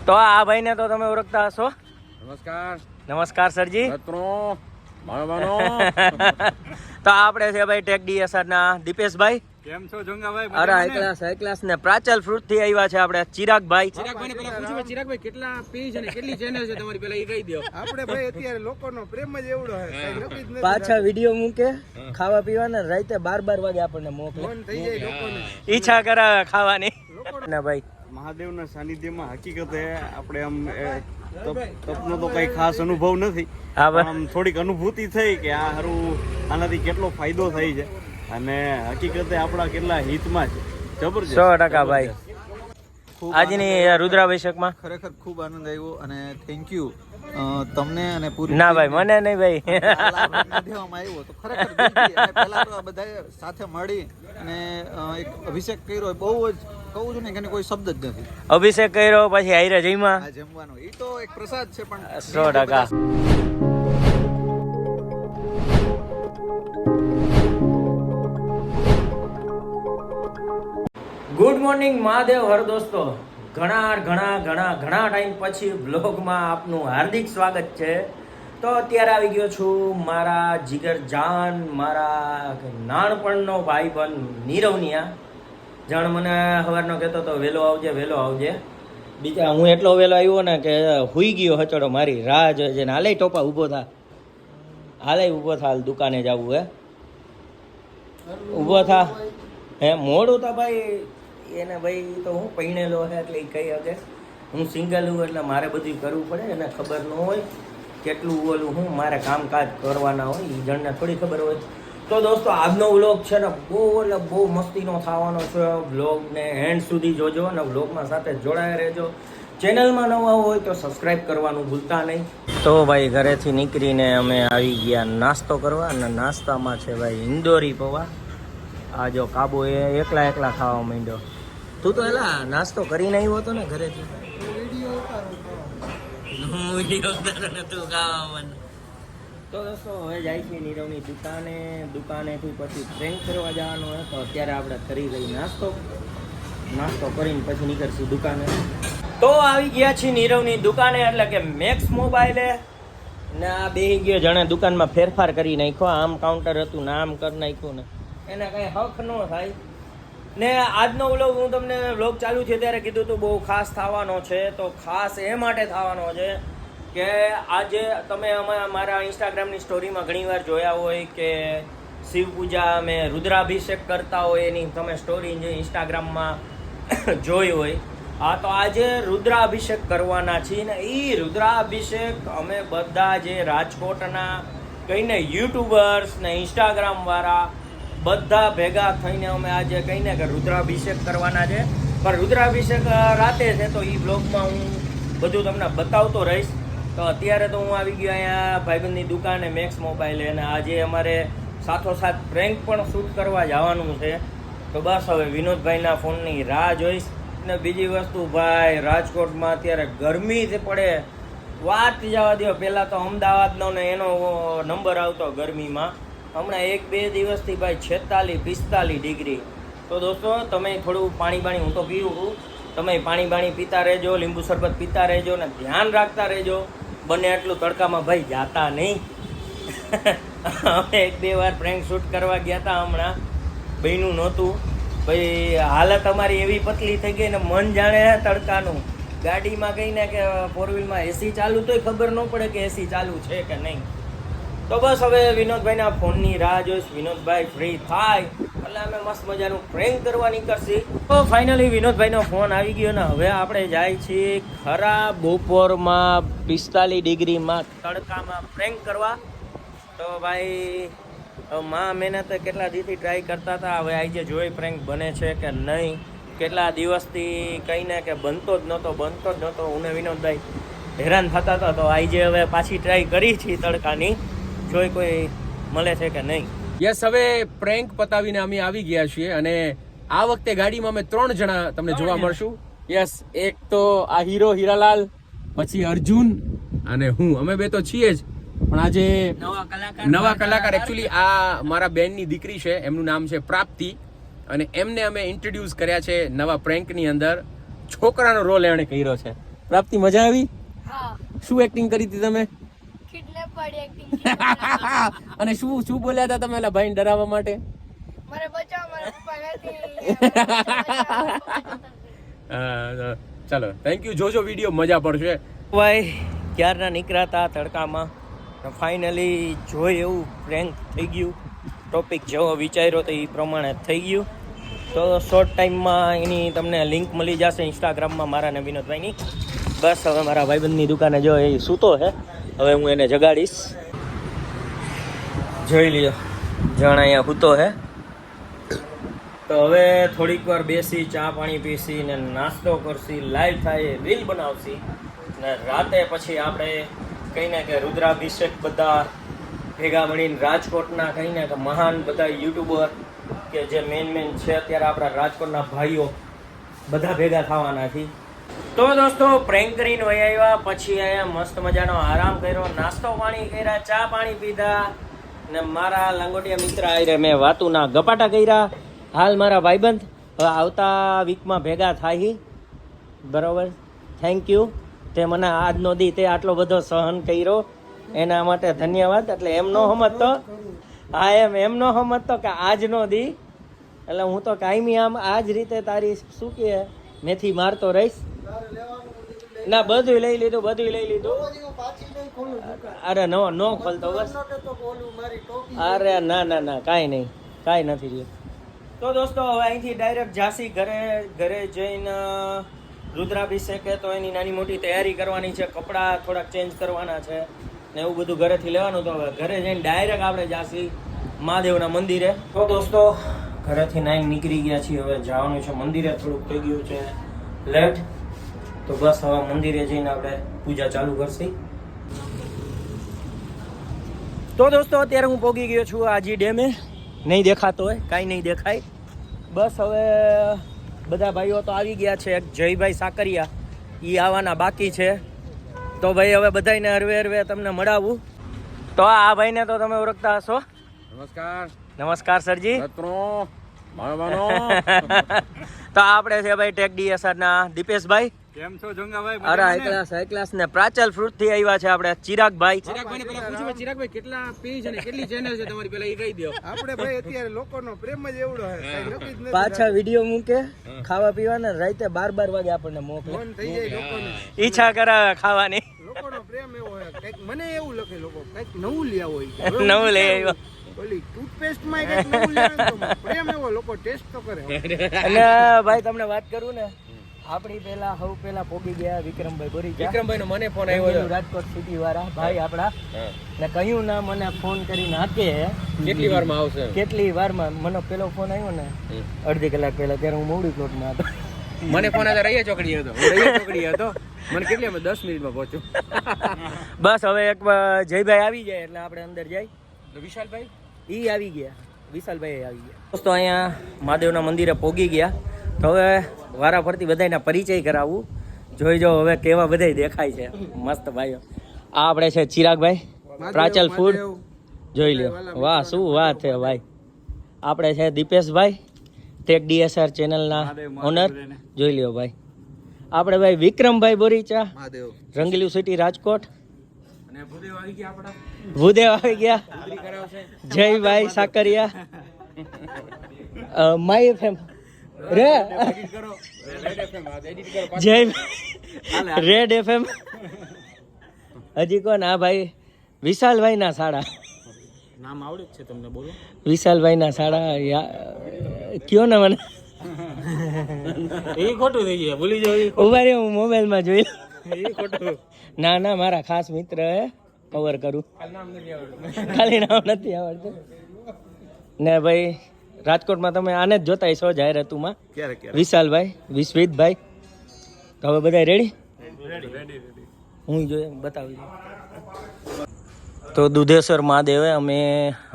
તો આ ભાઈને તો તમે ઓળખતા હશો. નમસ્કાર. નમસ્કાર સરજી. મિત્રો માણવાનો તો આપણે છે ભાઈ ટેક ડીએસઆર ના દીપેશભાઈ. કેમ છો જોંગાભાઈ? અરે હાઈ ક્લાસ ને પ્રાચલ ફ્રૂટ થી આવ્યા છે આપણે ચિરાગભાઈ. ચિરાગભાઈ ને પેલા પૂછો ચિરાગભાઈ કેટલા પેજ અને કેટલી ચેનલ છે તમારી, પેલા એ કહી દો. આપણે ભાઈ અત્યારે લોકોનો પ્રેમ જ એવડો છે, કઈ નક્કી જ નથી. પાછા વિડીયો મૂકે ખાવા પીવાના, રાતે 12 વાગે આપણને મોકલે, મન થઈ જાય લોકોને. ઈચ્છા કરાવે ખાવાની ને ભાઈ. મહાદેવના સાનિધ્યમાં હકીકતે આપણે આમ તપનો તો કઈ ખાસ અનુભવ નથી, આમ થોડીક અનુભૂતિ થઈ કે આ હારું આનાથી કેટલો ફાયદો થાય છે અને હકીકતે આપણા કેટલા હિતમાં છે. જબરજસ્ત 100% ભાઈ. આજની રુદ્રાભિષેકમાં ખરેખર ખૂબ આનંદ આવ્યો અને થેન્ક યુ તમને અને પૂરી. ના ભાઈ મને નહીં ભાઈ. દેવામાં આવ્યો તો ખરેખર દિલથી. અને પહેલા તો આ બધાએ સાથે મળી અને એક અભિષેક કર્યો, બહુ જ કહું છું ને કે કોઈ શબ્દ જ નથી. અભિષેક કર્યો પછી આયરે જઈમાં આ જમવાનો એ તો એક પ્રસાદ છે, પણ 100%. ગુડ મોર્નિંગ મહાદેવ હર દોસ્તો. ઘણા ટાઈમ પછી બ્લોગમાં આપનું હાર્દિક સ્વાગત છે. તો અત્યારે આવી ગયો છું મારા જીગર જાન, મારા નાનપણનો ભાઈબંધ નીરવનિયા. જાણ મને સવારનો કહેતો તો વહેલો આવજે. બીજા હું એટલો વહેલો આવ્યો ને કે હુઈ ગયો હચડો, મારી રાહ જોઈએ છે ને. હાલે ટોપા ઊભો થા, હાલ દુકાને જવું હે, ઊભો થા. હે મોડું તો ભાઈ એને ભાઈ તો હું પૈણેલો હે એટલે કઈ હગે, હું સિંગલ હું એટલે મારે બધું કરવું પડે. એને ખબર ન હોય કેટલું ઓલું હું મારે કામકાજ કરવાના હોય, એ જણને થોડી ખબર હોય. તો દોસ્તો આજનો વ્લોગ છે ને બહુ મસ્તીનો થવાનો છે. વ્લોગને એન્ડ સુધી જોજો અને વ્લોગમાં સાથે જોડાયા રહેજો. ચેનલમાં નવા હોય તો સબસ્ક્રાઈબ કરવાનું ભૂલતા નહીં. તો ભાઈ ઘરેથી નીકળીને અમે આવી ગયા નાસ્તો કરવા અને નાસ્તામાં છે ભાઈ ઇન્દોરી પૌવા. આ જો કાબુ એ એકલા ખાવા માંડ્યો. તું તો એલા નાસ્તો કરીને આવ્યો હતો ને ઘરેથી. તો દોસ્તો હવે જાય છે નીરવની દુકાનેથી પછી પ્રેન્ક કરવા જવાનો હોય. તો અત્યારે આપણે કરી લઈ નાસ્તો કરીને પછી નીકળશું દુકાને. તો આવી ગયા છીએ નીરવની દુકાને, એટલે કે મેક્સ મોબાઈલે ને આ બે ગયો જણે દુકાનમાં ફેરફાર કરી નાખ્યો. આમ કાઉન્ટર હતું ને આમ કરી નાખ્યું ને એને કઈ હક ન થાય. ને આજનો વ્લોગ હું તમને વ્લોગ ચાલુ છે ત્યારે કીધું હતું બહુ ખાસ થવાનો છે. તો ખાસ એ માટે થવાનો છે કે આજે તમે મારા ઇન્સ્ટાગ્રામની સ્ટોરીમાં ઘણીવાર જોયા હોય કે શિવ પૂજા અમે રુદ્રાભિષેક કરતા હોય, એની તમે સ્ટોરી જે ઇન્સ્ટાગ્રામમાં જોઈ હોય. હા, તો આજે રુદ્રાભિષેક કરવાના છીએ ને એ રુદ્રાભિષેક અમે બધા જે રાજકોટના કહીને યુટ્યુબર્સ ને ઇન્સ્ટાગ્રામવાળા બધા ભેગા થઈને અમે આજે કહીને કે રુદ્રાભિષેક કરવાના છે. પણ રુદ્રાભિષેક રાતે છે તો એ બ્લોગમાં હું બધું તમને બતાવતો રહીશ. તો અત્યારે તો હું આવી ગયો અહીંયા ભાઈબંધની દુકાને મેક્સ મોબાઈલ, અને આજે અમારે સાથોસાથ પ્રેન્ક પણ શૂટ કરવા જવાનું છે. તો બસ હવે વિનોદભાઈના ફોનની રાહ જોઈશ. ને બીજી વસ્તુ ભાઈ, રાજકોટમાં અત્યારે ગરમી પડે, વાત જવા દો. પહેલાં તો અમદાવાદનો ને એનો નંબર આવતો ગરમીમાં, હમણાં 1-2 દિવસથી ભાઈ 46-45 ડિગ્રી. તો દોસ્તો તમે થોડું પાણી હું તો પીવું છું, તમે પાણી પીતા રહેજો, લીંબુ શરબત પીતા રહેજો ને ધ્યાન રાખતા રહેજો. બને એટલું તડકામાં ભાઈ જાતા નહીં. અમે 1-2 વાર પ્રેન્ક શૂટ કરવા ગયા હતા, હમણાં બહેનું નહોતું ભાઈ. હાલત અમારી એવી પતલી થઈ ગઈ ને મન જાણે તડકાનું. ગાડીમાં ગઈને કે 4 વ્હીલમાં એસી ચાલુ તોય ખબર ન પડે કે એસી ચાલુ છે કે નહીં. તો બસ હવે વિનોદભાઈના ફોનની રાહ જોઈશ. વિનોદભાઈ ફ્રી થાય એટલે અમે મસ્ત મજાનું પ્રેન્ક કરવા નીકળશી. તો ફાઇનલી વિનોદભાઈનો ફોન આવી ગયો ને હવે આપણે જાય છીએ ખરા બપોરમાં 45 ડિગ્રીમાં તડકામાં પ્રેન્ક કરવા. તો ભાઈ મહેનત કેટલા દિવસથી ટ્રાય કરતા હતા, હવે આજે જોઈ પ્રેન્ક બને છે કે નહીં. કેટલા દિવસથી કહીને કે બનતો જ નહોતો. હું ને વિનોદભાઈ હેરાન થતા હતા. તો આજે હવે પાછી ટ્રાય કરી છે તડકાની, જોઈ કોઈ મળે છે કે નહીં. યસ, હવે પ્રેન્ક પતાવીને અમે આવી ગયા છીએ અને આ વખતે ગાડીમાં અમે 3 જણા તમને જોવા મળશું. યસ, એક તો આ હીરો હીરાલાલ, પછી અર્જુન અને હું. અમે બે તો છીએ જ, પણ આજે નવા કલાકાર એકચ્યુઅલી આ મારા બેનની દીકરી છે, એમનું નામ છે પ્રાપ્તિ, અને એમને અમે ઇન્ટ્રોડ્યુસ કર્યા છે નવા પ્રેન્કની અંદર. છોકરાનો રોલ એણે કર્યો છે. પ્રાપ્તિ મજા આવી? હા શું એક્ટિંગ કરી હતી તમે? કિડનેપર એક્ટિંગ અને શું શું બોલ્યા હતા તમે ઓલા ભાઈને ડરાવવા માટે? મારે બચાવ મારા પપ્પા નથી ચાલો થેન્ક યુ, જોજો વિડીયો, મજા પડશે. ભાઈ ક્યારના નીકળ્યા તડકામાં ફાઇનલી જોઈ એવું પ્રેન્ક થઈ ગયું. ટોપિક જેવો વિચાર્યો તો એ પ્રમાણે થઈ ગયું. તો શોર્ટ ટાઈમમાં એની તમને લિંક મળી જશે ઇન્સ્ટાગ્રામમાં મારા ને વિનોદભાઈની. બસ હવે મારા ભાઈબંધની દુકાને જો એ સૂતો છે, હવે હું એને જગાડીશ. જોઈ લ્યો જાણ અહીંયા સૂતો છે. તો હવે થોડીક વાર બેસી ચા પાણી પીસી ને નાસ્તો કરશી, લાઈવ થાય રીલ બનાવશી ને રાતે પછી આપણે કહીને કે રુદ્રાભિષેક બધા ભેગા મળીને રાજકોટના કહીને કે મહાન બધા યુટ્યુબર કે જે મેન છે અત્યારે આપણા રાજકોટના ભાઈઓ બધા ભેગા થવાના છે. તો દોસ્તો પ્રેન્ક કરીને વહી આવ્યા, પછી અહીંયા મસ્ત મજાનો આરામ કર્યો, નાસ્તો પાણી કર્યા, ચા પાણી પીધા ને મારા લંગોટિયા મિત્ર આવીને મેં વાતુના ગપાટા કર્યા. હાલ મારા ભાઈબંધ હવે આવતા વીકમાં ભેગા થાય. બરાબર, થેન્ક યુ. તે મને આજનો દી તે આટલો બધો સહન કર્યો એના માટે ધન્યવાદ. એટલે એમ નો સમજતો, હા એમ નો સમજતો કે આજનો દી, એટલે હું તો કાયમી આમ આ જ રીતે તારી શું કહે મેથી મારતો રહીશ. ના બધું લઈ લીધું, બધું લઈ લીધું. અરે નો ખોલતો બસ. અરે ના ના ના કાંઈ નહીં, કાંઈ નથી રહ્યું. તો દોસ્તો હવે અહીંથી ડાયરેક્ટ જાસી ઘરે જઈને રુદ્રાભિષેકે તો એની નાની મોટી તૈયારી કરવાની છે, કપડાં થોડાક ચેન્જ કરવાના છે ને એવું બધું ઘરેથી લેવાનું. તો હવે ઘરે જઈને ડાયરેક્ટ આપણે જાસી મહાદેવના મંદિરે. તો દોસ્તો ઘરેથી નાઈને નીકળી ગયા છીએ, હવે જવાનું છે મંદિરે. થોડુંક થઈ ગયું છે લેટ, તો બસ હવે મંદિરે જઈને આપણે પૂજા ચાલુ કરશી. તો દોસ્તો અત્યારે હું પહોંચી ગયો છું આજી ડેમે. નહીં દેખાતો હોય, કાંઈ નહીં દેખાય. બસ હવે બધા ભાઈઓ તો આવી ગયા છે. એક જયભાઈ સાકરિયા એ આવવાના બાકી છે. તો ભાઈ હવે બધાને હરવે હરવે તમને મળાવું. તો આ ભાઈને તો તમે ઓળખતા હશો. નમસ્કાર. નમસ્કાર સરજી. તો આપણે છે ભાઈ ટેક ડીએસઆર ના દીપેશભાઈ. કેમ છો જંગાભાઈ? અરે હાઈ ક્લાસ ને પ્રાચલ ફ્રૂટ થી આવ્યા છે આપણે ચિરાગભાઈ. ચિરાગભાઈ પેલા પૂછો, ચિરાગભાઈ કેટલા પેજ અને કેટલી ચેનલ છે તમારી, પેલા એ કહી દો. આપણે ભાઈ અત્યારે લોકોનો પ્રેમ જ એવડો છે, કઈ નક્કી જ નથી. પાછા વિડીયો મૂકે ખાવા પીવાના, રાતે 12 વાગે આપણને મોકલે, મન થઈ જાય લોકોનું, ઈચ્છા કરાવે ખાવાની. લોકોનો પ્રેમ એવો છે. કઈક મને એવું લખે લોકો કઈક નવું લ્યા હોય, નવું લઈ આવ્યો. ઓલી ટૂથપેસ્ટ માં કઈક નવું લ્યા તો પ્રેમ એવો, લોકો ટેસ્ટ તો કરે. અને ભાઈ તમને વાત કરું ને, આપણી પહેલા પોગી ગયા વિક્રમભાઈ બોરીચા. વિક્રમભાઈ નો મને ફોન આવ્યો હતો, રાજકોટ સિટી વાળા ભાઈ આપડા, ને કહ્યું ના મને ફોન કરીને હાકે કેટલી વારમાં આવશે. કેટલી વારમાં. મને પેલો ફોન આવ્યો ને અડધી કલાક પહેલા, ત્યારે હું મોવડી પ્લોટમાં હતો. મને ફોન આવ્યો રૈયા ચોકડી હતો, હું રૈયા ચોકડી હતો. મને કેટલી 10 મિનિટમાં પહોંચ્યું. બસ હવે એક જયભાઈ આવી જાય એટલે આપણે અંદર જાય. વિશાલભાઈ ઈ આવી ગયા, વિશાલભાઈ આવી ગયા. દોસ્તો અહીંયા મહાદેવના મંદિરે પોગી ગયા. તો હવે વારા ફરતી બધાના પરિચય કરાવવું. જોઈ જો હવે કેવા બધા દેખાય છે મસ્ત ભાઈઓ. આ આપણે છે ચિરાગભાઈ પ્રાચલ ફૂડ, જોઈ લ્યો. વાહ શું વાત છે ભાઈ. આપણે છે દીપેશભાઈ ટેક ડીએસઆર ચેનલના ઓનર, જોઈ લ્યો ભાઈ. આપણે ભાઈ વિક્રમભાઈ બોરીચા રંગીલું સિટી રાજકોટ. અને ભૂદેવ આવી ગયા આપડા, ભૂદેવ આવી ગયા. જયભાઈ સાકરિયા માય એફએમ રે જય રેડ એફએમ. હજી કોણ? આ ભાઈ વિશાલભાઈ ના સાડા. નામ આવડે છે તમને? બોલો. વિશાલભાઈ ના સાડા કયો ને મને એ ખોટું થઈ ગયા, ભૂલી જાવ. ઉભા રે હું મોબાઈલ માં જોઈ. એ ખોટું. ના મારા ખાસ મિત્ર હે, કવર કરું. ખાલી નામ નથી આવડતું ને ભાઈ. રાજકોટમાં તમે આને જ જોતા હશો જાહેરાતુમાં. વિશાલભાઈ, વિશ્વિતભાઈ. તો હવે બધા રેડી? હું જોઈએ બતાવી. તો દુધેશ્વર મહાદેવે અમે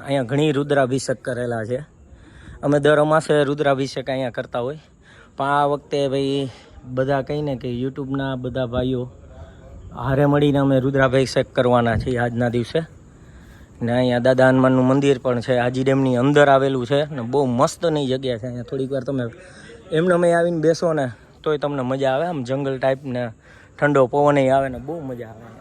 અહીંયા ઘણી રુદ્રાભિષેક કરેલા છે. અમે દર અમાસે રુદ્રાભિષેક અહીંયા કરતા હોય, પણ આ વખતે ભાઈ બધા કહીને કે યુટ્યુબના બધા ભાઈઓ હારે મળીને અમે રુદ્રાભિષેક કરવાના છીએ આજના દિવસે. ને અહીંયા દાદા હનુમાનનું મંદિર પણ છે, આજી ડેમની અંદર આવેલું છે ને બહુ મસ્તની જગ્યા છે. અહીંયા થોડીક વાર તમે એમને અમે આવીને બેસો ને તોય તમને મજા આવે. આમ જંગલ ટાઈપ ને ઠંડો પવન આવે ને બહુ મજા આવે.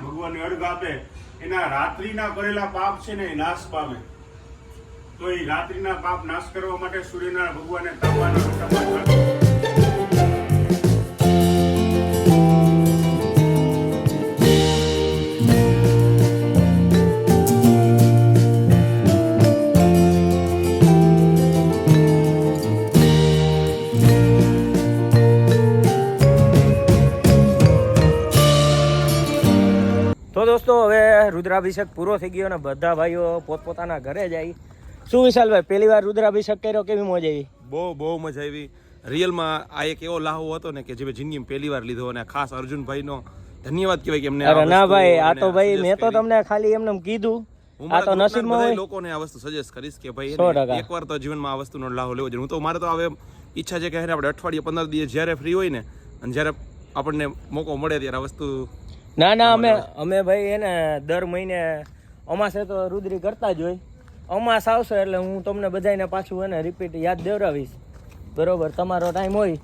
ભગવાનને અર્ઘ આપે એના રાત્રિના કરેલા પાપ છે ને એ નાશ પામે. તો એ રાત્રિના પાપ નાશ કરવા માટે સૂર્યનારાયણ ભગવાનને તાંબાના લોટામાં તો દોસ્તો હવે રુદ્રાભિષેક પૂરો થઈ ગયો અને બધા ભાઈઓ પોતપોતાના ઘરે જાય. શું વિશાલભાઈ પહેલી વાર રુદ્રાભિષેક કર્યો, કેવી મોજ આવી? બહુ મજા આવી. રિયલમાં આ એક એવો લાહો હતો ને કે જે મેં જિંદગીમાં પહેલી વાર લીધો અને ખાસ અર્જુનભાઈનો ધન્યવાદ કહેવાય કે એમને અરે ના ભાઈ, આ તો ભાઈ મેં તો તમને ખાલી એમને કીધું, આ તો નસીબમાં હોય. લોકોને આ વસ્તુ સજેસ્ટ કરીશ કે ભાઈ 100%. એકવાર તો જીવનમાં આ વસ્તુનો લાહો લેવો જોઈએ. હું તો મારે તો હવે ઈચ્છા છે કે આપણે અઠવાડિયે 15 દિવસ જ્યારે ફ્રી હોય ને અને જ્યારે આપણને મોકો મળે ત્યારે આ વસ્તુ ના અમે ભાઈ એને દર મહિને અમાસે તો રુદ્રી કરતા જ હોય. અમાસ આવશે એટલે હું તમને બધાને પાછું એને રિપીટ યાદ દેવડાવીશ. બરોબર, તમારો ટાઈમ હોય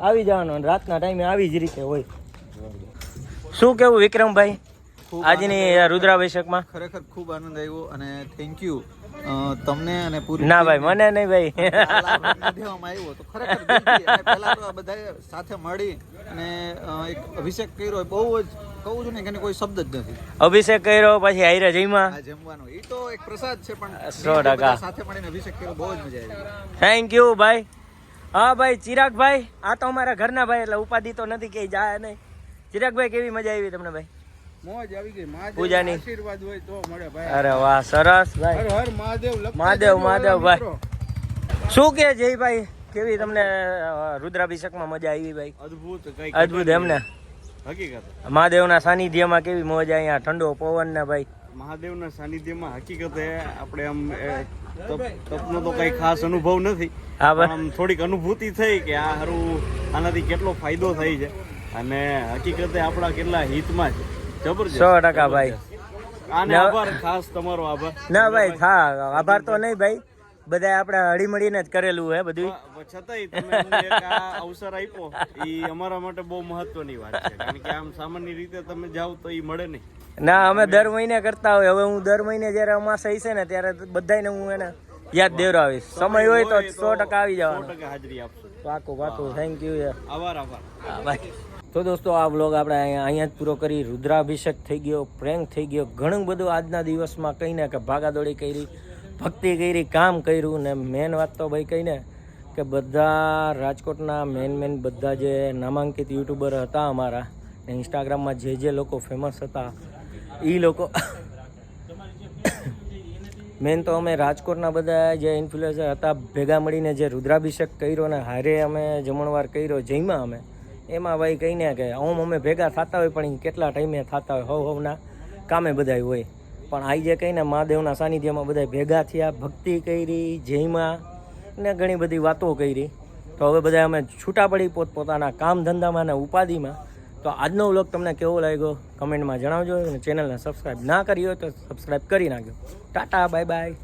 આવી જવાનો અને રાતના ટાઈમે આવી જ રીતે હોય. શું કેવું વિક્રમભાઈ આજની રુદ્રાભિષેકમાં? ખરેખર ખૂબ આનંદ આવ્યો અને થેન્ક યુ તમને અને પૂરી ના ભાઈ, મને નહીં ભાઈ. દેવામાં આવ્યો તો ખરેખર દિલથી. અને પહેલા તો આ બધાએ સાથે મળી અને એક અભિષેક કર્યો, બહુ જ કહું છું ને કે કોઈ શબ્દ જ નથી. અભિષેક કર્યો, પછી આયરા જઈમાં આ જમવાનો એ તો એક પ્રસાદ છે, પણ 100%. બધા સાથે મળીને અભિષેક કર્યો, બહુ જ મજા આવી. થેન્ક યુ ભાઈ. હા ભાઈ ચિરાગભાઈ, આ તો અમારા ઘરના ભાઈ એટલે ઉપાધિ તો નથી કે જાય નહીં. ચિરાગભાઈ કેવી મજા આવી તમને ભાઈ? મોજ આવી ગઈ. પૂજાની આશીર્વાદ હોય તો મળે ભાઈ. અરે વાહ, સરસ ભાઈ. હર હર મહાદેવ. મહાદેવ ભાઈ. શું કે જયભાઈ, કેવી તમને રુદ્રાભિષેકમાં મજા આવી ભાઈ? અદ્ભુત એમને. હકીકત મહાદેવના સાનિધ્યમાં કેવી મોજ, અહીંયા ઠંડો પવન ને ભાઈ. મહાદેવના સાનિધ્યમાં હકીકતે આપણે આમ તપનો તો કઈ ખાસ અનુભવ નથી, હા ભાઈ. આમ થોડીક અનુભૂતિ થઈ કે આ હારું આનાથી કેટલો ફાયદો થાય છે અને હકીકતે આપણા કેટલા હિતમાં છે. જબરજસ્ત 100% ભાઈ. આને આભાર, ખાસ તમારો આભાર. ના ભાઈ, હા આભાર તો નહીં ભાઈ, બધા આપણે હળીમળીને જ કરેલું હે બધું. છતાંય તમે અમને એક આ અવસર આપ્યો એ અમારા માટે બહુ મહત્વની વાત છે, કારણ કે આમ સામાન્ય રીતે તમે જાઓ તો એ મળે નહીં. ના, અમે દર મહિને કરતા હોય. હવે હું દર મહિને જયારે અમાસ છે ને ત્યારે બધાને હું એને યાદ દેવડાવીશ. સમય હોય તો 100% આવી જવાનું. 100% હાજરી આપશો. પાકું. થેન્ક યુ યાર. આભાર. હા ભાઈ. તો દોસ્તો આ વ્લોગ આપણે અહીંયા જ પૂરો કરી. રુદ્રાભિષેક થઈ ગયો, પ્રેન્ક થઈ ગયો, ઘણું બધું આજના દિવસમાં કહીને કે ભાગાદોડી કરી, ભક્તિ કરી, કામ કર્યું. ને મેન વાત તો ભાઈ કહીને કે બધા રાજકોટના મેન બધા જે નામાંકિત યુટ્યુબર હતા અમારા, ને ઇન્સ્ટાગ્રામમાં જે લોકો ફેમસ હતા એ લોકો મેન તો અમે રાજકોટના બધા જે ઇન્ફ્લુએન્સર હતા ભેગા મળીને જે રુદ્રાભિષેક કર્યો ને હારે અમે જમણવાર કર્યો જઈમાં અમે, એમાં ભાઈ કહીને કે અમે ભેગા થતા હોય પણ કેટલા ટાઈમે થતા હોય, હવના કામે બધા હોય. પણ આ જે કહીને મહાદેવના સાનિધ્યમાં બધા ભેગા થયા, ભક્તિ કરી, જયમાં ને ઘણી બધી વાતો કરી. તો હવે બધા અમે છૂટા પડી પોતપોતાના કામ ધંધામાં ને ઉપાધિમાં. તો આજનો વ્લોગ તમને કેવો લાગ્યો કમેન્ટમાં જણાવજો. અને ચેનલને સબસ્ક્રાઈબ ના કરી હોય તો સબસ્ક્રાઈબ કરી નાખજો. Tata, bye bye.